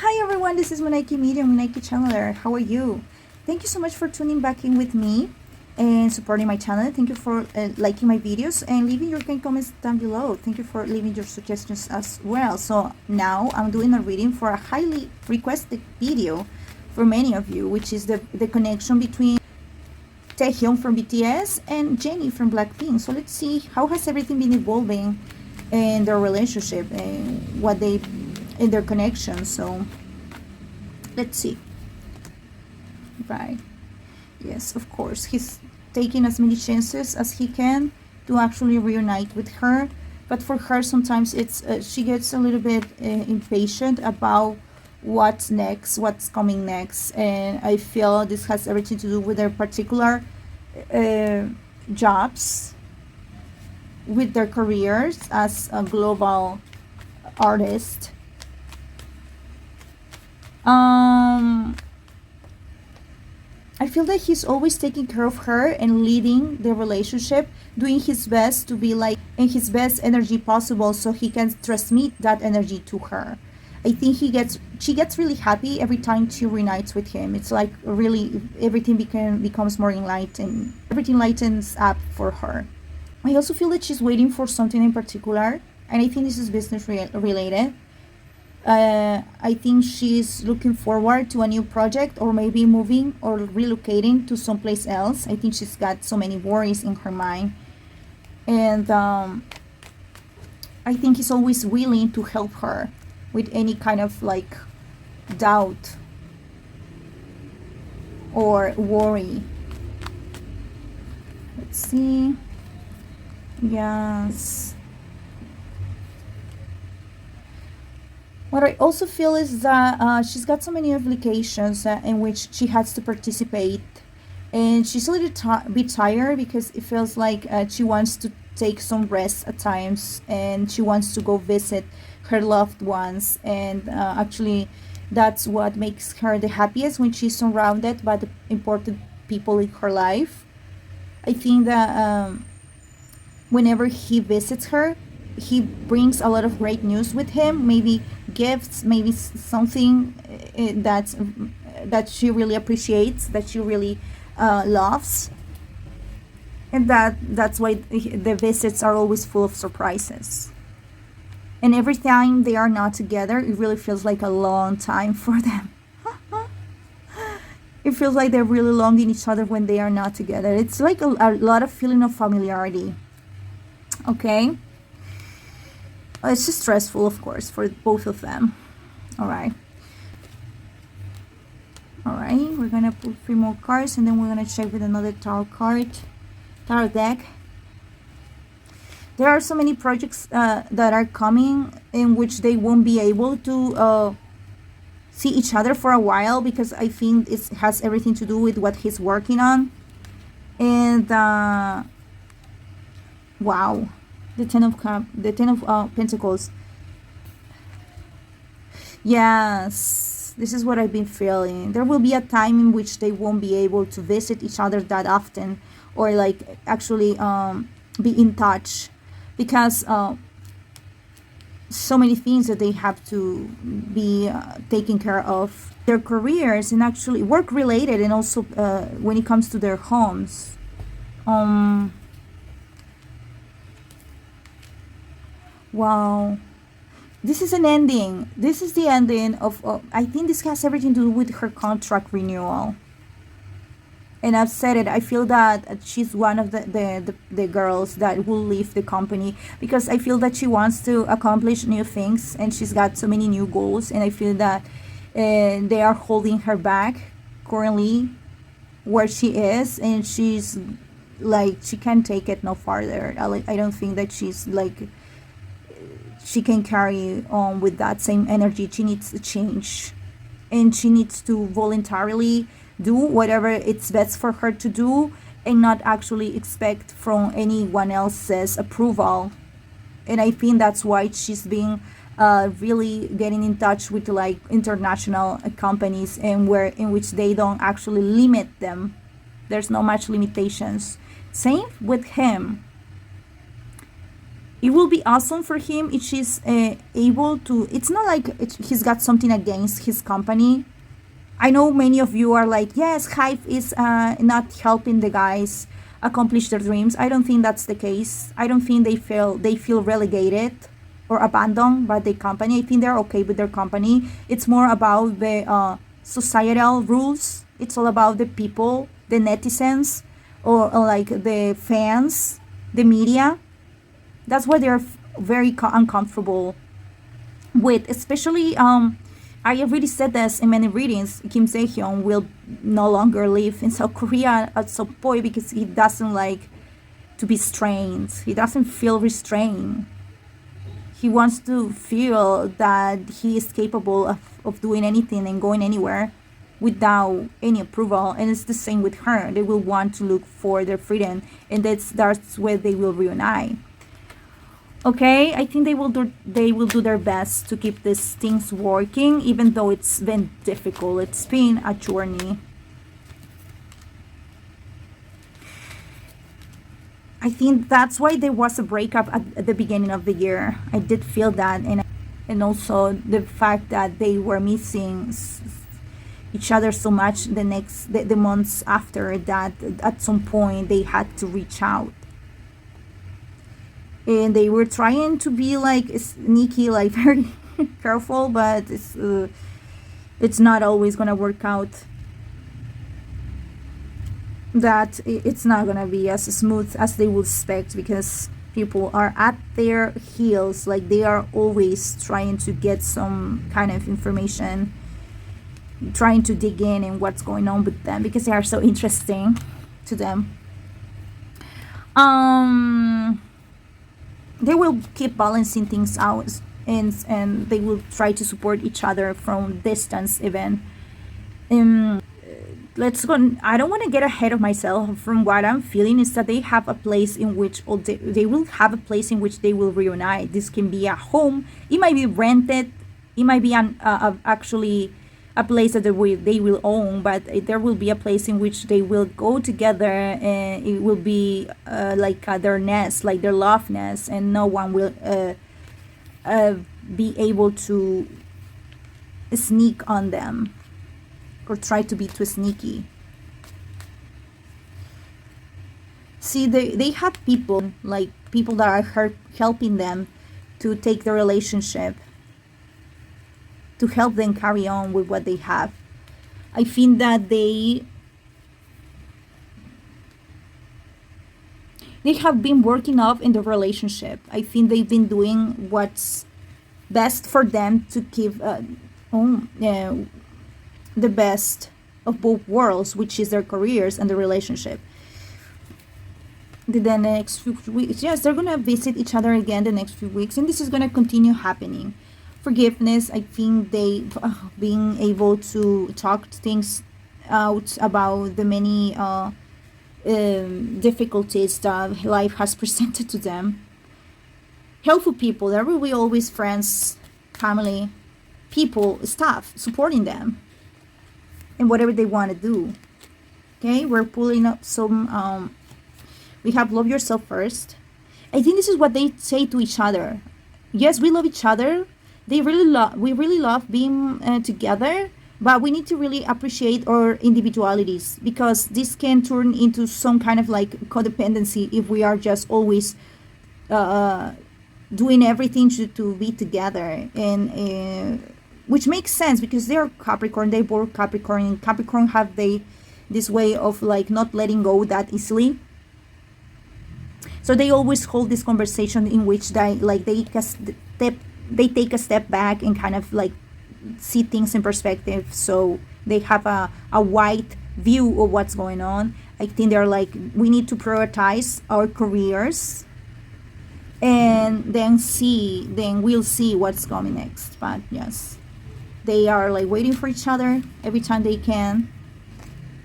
Hi everyone, this is Munaiki Medium, Munaiki Channeler. How are you? Thank you so much for tuning back in with me and supporting my channel. Thank you for liking my videos and leaving your kind comments down below. Thank you for leaving your suggestions as well. So now I'm doing a reading for a highly requested video for many of you, which is the connection between Taehyung from BTS and Jennie from Blackpink. So let's see how has everything been evolving in their relationship and what they in their connection. So let's see. Right, yes, of course he's taking as many chances as he can to actually reunite with her, but for her sometimes it's she gets a little bit impatient about what's next, what's coming next, and I feel this has everything to do with their particular jobs, with their careers as a global artist. I feel that he's always taking care of her and leading the relationship, doing his best to be like in his best energy possible so he can transmit that energy to her. I think she gets really happy every time she reunites with him. It's like really everything becomes more enlightened. Everything lightens up for her. I also feel that she's waiting for something in particular, and I think this is business related. I think she's looking forward to a new project, or maybe moving or relocating to someplace else. I think she's got so many worries in her mind, and I think he's always willing to help her with any kind of like doubt or worry. Let's see. Yes. What I also feel is that she's got so many obligations in which she has to participate, and she's a little bit tired because it feels like she wants to take some rest at times, and she wants to go visit her loved ones, and actually that's what makes her the happiest, when she's surrounded by the important people in her life. I think that whenever he visits her, he brings a lot of great news with him, maybe gifts, maybe something that she really appreciates, that she really loves, and that's why the visits are always full of surprises. And every time they are not together, it really feels like a long time for them. It feels like they're really longing each other when they are not together. It's like a lot of feeling of familiarity. Okay. It's just stressful, of course, for both of them. All right, we're gonna pull 3 more cards, and then we're gonna check with another tarot deck. There are so many projects that are coming in which they won't be able to see each other for a while, because I think it has everything to do with what he's working on. And wow, the Ten of Pentacles. Yes, this is what I've been feeling. There will be a time in which they won't be able to visit each other that often, or like actually be in touch, because so many things that they have to be taking care of, their careers, and actually work related, and also when it comes to their homes. Wow, this is an ending. This is the ending of I think this has everything to do with her contract renewal. And I've said it, I feel that she's one of the girls that will leave the company, because I feel that she wants to accomplish new things, and she's got so many new goals, and I feel that they are holding her back currently where she is, and she's like, she can't take it no farther. I don't think that she's like, she can carry on with that same energy. She needs to change, and she needs to voluntarily do whatever it's best for her to do, and not actually expect from anyone else's approval. And I think that's why she's being really getting in touch with like international companies, and in which they don't actually limit them. There's no much limitations. Same with him. It will be awesome for him if she's able to. It's not like he's got something against his company. I know many of you are like, yes, Hive is not helping the guys accomplish their dreams. I don't think that's the case. I don't think they feel relegated or abandoned by the company. I think they're okay with their company. It's more about the societal rules. It's all about the people, the netizens, or like the fans, the media. That's why they're very uncomfortable with, especially I already said this in many readings. Kim Taehyung will no longer live in South Korea at some point because he doesn't like to be strained. He doesn't feel restrained. He wants to feel that he is capable of doing anything and going anywhere without any approval. And it's the same with her. They will want to look for their freedom, and that's where they will reunite. Okay, I think they will do their best to keep these things working, even though it's been difficult. It's been a journey. I think that's why there was a breakup at the beginning of the year. I did feel that, and also the fact that they were missing each other so much the months after that. At some point they had to reach out, and they were trying to be like sneaky, like very careful, but it's not always gonna work out. That it's not gonna be as smooth as they would expect, because people are at their heels, like they are always trying to get some kind of information, trying to dig in what's going on with them, because they are so interesting to them. They will keep balancing things out, and they will try to support each other from distance even. Let's go. I don't want to get ahead of myself. From what I'm feeling is that they have a place in which, or they will have a place in which they will reunite. This can be a home. It might be rented. It might be actually a place that they will own, but there will be a place in which they will go together, and it will be like their nest, like their love nest, and no one will be able to sneak on them or try to be too sneaky. See, they have people, like people that are helping them to take the relationship, to help them carry on with what they have. I think that they have been working up in the relationship. I think they've been doing what's best for them to give the best of both worlds, which is their careers and the relationship. The next few weeks, yes, they're gonna visit each other again the next few weeks, and this is gonna continue happening. Forgiveness, I think they being able to talk things out about the many difficulties that life has presented to them. Helpful people, there will be always friends, family, people, staff supporting them and whatever they want to do. Okay, we're pulling up some we have love yourself first. I think this is what they say to each other. Yes, we love each other. We really love being together, but we need to really appreciate our individualities, because this can turn into some kind of like codependency if we are just always doing everything to be together. And which makes sense, because they're Capricorn, they both Capricorn, and Capricorn have this way of like not letting go that easily. So they always hold this conversation in which they take a step back and kind of like see things in perspective, so they have a wide view of what's going on. I think they're like, we need to prioritize our careers, and then we'll see what's coming next. But yes, they are like waiting for each other every time they can.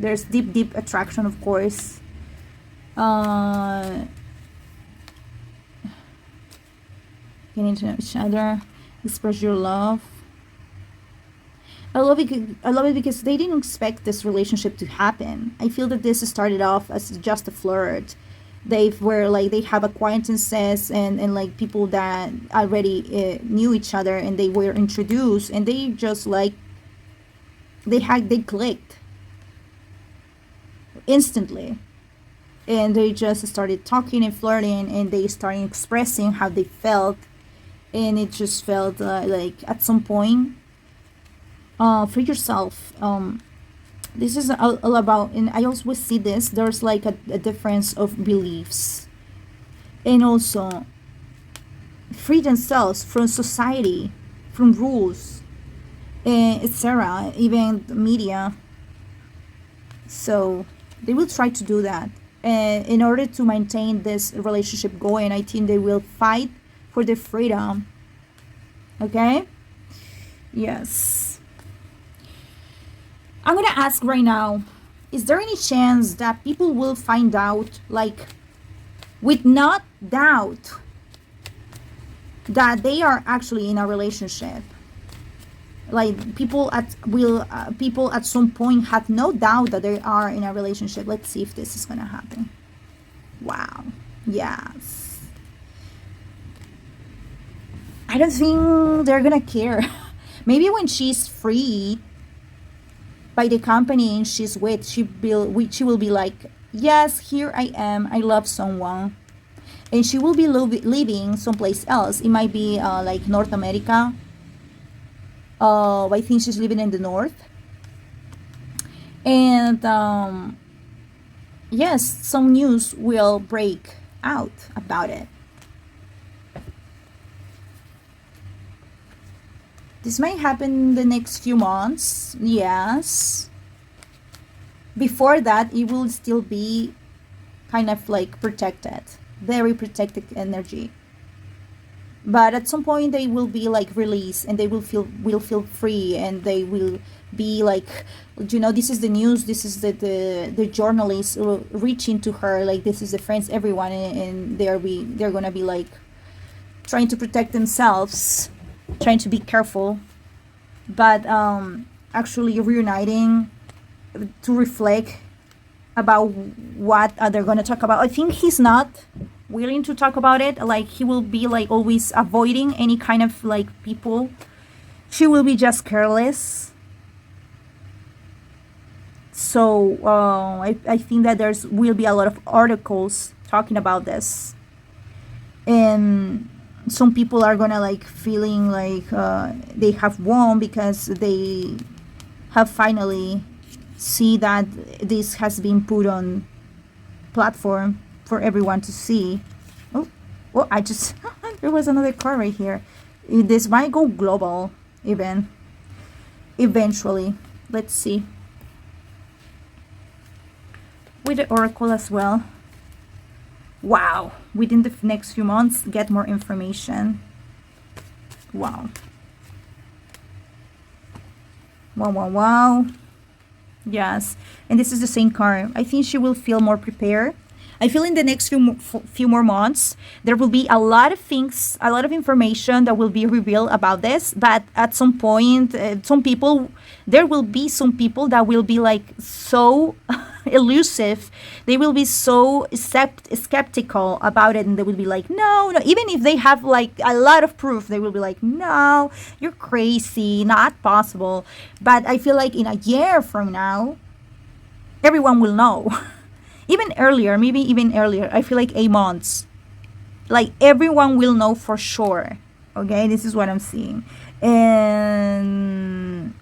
There's deep attraction, of course. Getting to know each other, express your love. I love it because they didn't expect this relationship to happen. I feel that this started off as just a flirt. They were like they have acquaintances and like people that already knew each other, and they were introduced, and they just like they clicked instantly, and they just started talking and flirting, and they started expressing how they felt, and it just felt like at some point, for yourself, this is all about, and I always see this, there's like a difference of beliefs, and also free themselves from society, from rules, etc., even the media. So they will try to do that, and in order to maintain this relationship going, I think they will fight for their freedom. Okay. Yes, I'm gonna ask right now, is there any chance that people will find out, like, with not doubt, that they are actually in a relationship? Like people at some point have no doubt that they are in a relationship. Let's see if this is gonna happen. Wow. Yes. I don't think they're gonna care. Maybe when she's free by the company and she's with, she will be like, yes, here I am, I love someone, and she will be living someplace else. It might be like North America. I think she's living in the north, and yes, some news will break out about it. This might happen in the next few months. Yes. Before that, it will still be kind of like protected, very protected energy. But at some point, they will be like released, and they will feel free, and they will be like, this is the news. This is the journalists reaching to her, like this is the friends, everyone, and they're gonna be like trying to protect themselves, trying to be careful, but actually reuniting to reflect about what they're going to talk about. I think he's not willing to talk about it. Like he will be like always avoiding any kind of like people. She will be just careless. So I think that there's will be a lot of articles talking about this, and some people are gonna like feeling like they have won because they have finally see that this has been put on platform for everyone to see. Oh, I just there was another car right here. This might go global even eventually. Let's see with the oracle as well. Wow, within the next few months, get more information. Wow. Wow, wow, wow. Yes, and this is the same card. I think she will feel more prepared. I feel in the next few more months, there will be a lot of things, a lot of information that will be revealed about this. But at some point, there will be some people that will be like so elusive. They will be so skeptical about it, and they will be like, no. Even if they have like a lot of proof, they will be like, no, you're crazy, not possible. But I feel like in a year from now, everyone will know. Even earlier, maybe even earlier. I feel like 8 months. Like everyone will know for sure. Okay, this is what I'm seeing. And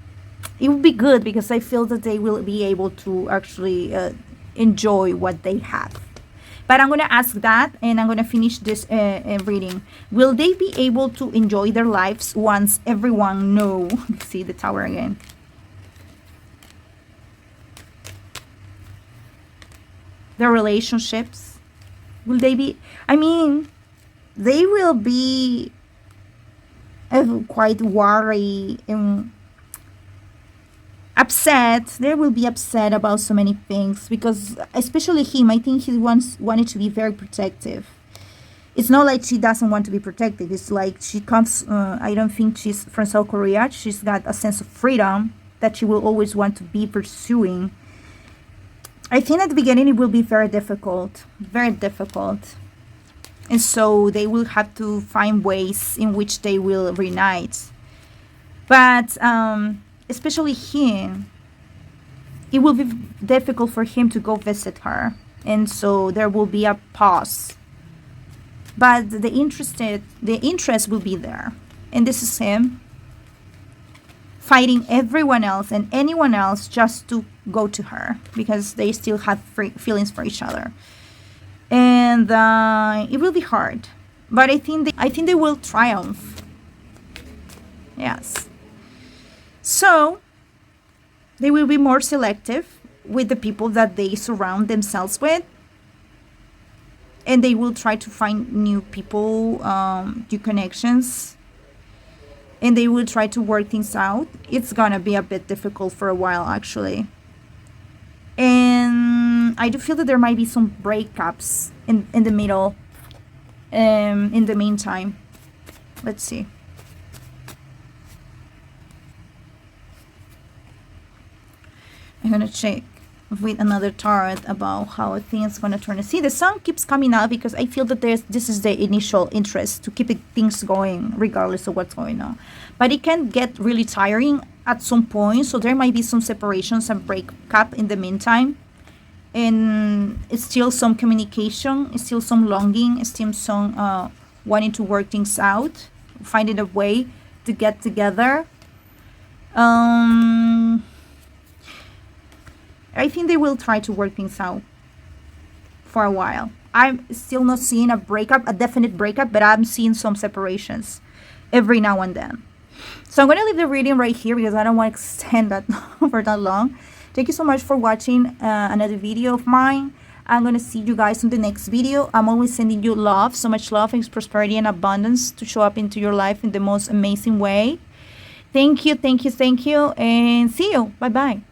it will be good because I feel that they will be able to actually enjoy what they have. But I'm going to ask that, and I'm going to finish this reading. Will they be able to enjoy their lives once everyone know? See the tower again. Their relationships, will they be, I mean, they will be quite worried and upset. They will be upset about so many things because especially him, I think he wanted to be very protective. It's not like she doesn't want to be protective. It's like she comes, I don't think she's from South Korea. She's got a sense of freedom that she will always want to be pursuing. I think at the beginning it will be very difficult, very difficult. And so they will have to find ways in which they will reunite. But especially him, it will be difficult for him to go visit her. And so there will be a pause. But the interest will be there. And this is him fighting everyone else and anyone else just to go to her because they still have feelings for each other. And it will be hard, but I think they will triumph. Yes. So they will be more selective with the people that they surround themselves with, and they will try to find new people, new connections, and they will try to work things out. It's gonna be a bit difficult for a while, actually. And I do feel that there might be some breakups in the middle, in the meantime. Let's see. I'm gonna check with another tarot about how things gonna turn. See, the sun keeps coming out because I feel that this is the initial interest to keep things going regardless of what's going on, but it can get really tiring at some point, so there might be some separations and breakup in the meantime, and it's still some communication, it's still some longing, it's still some wanting to work things out, finding a way to get together. I think they will try to work things out for a while. I'm still not seeing a breakup, a definite breakup, but I'm seeing some separations every now and then. So I'm going to leave the reading right here because I don't want to extend that for that long. Thank you so much for watching another video of mine. I'm going to see you guys in the next video. I'm always sending you love, so much love and prosperity and abundance to show up into your life in the most amazing way. Thank you, thank you, thank you, and see you. Bye-bye.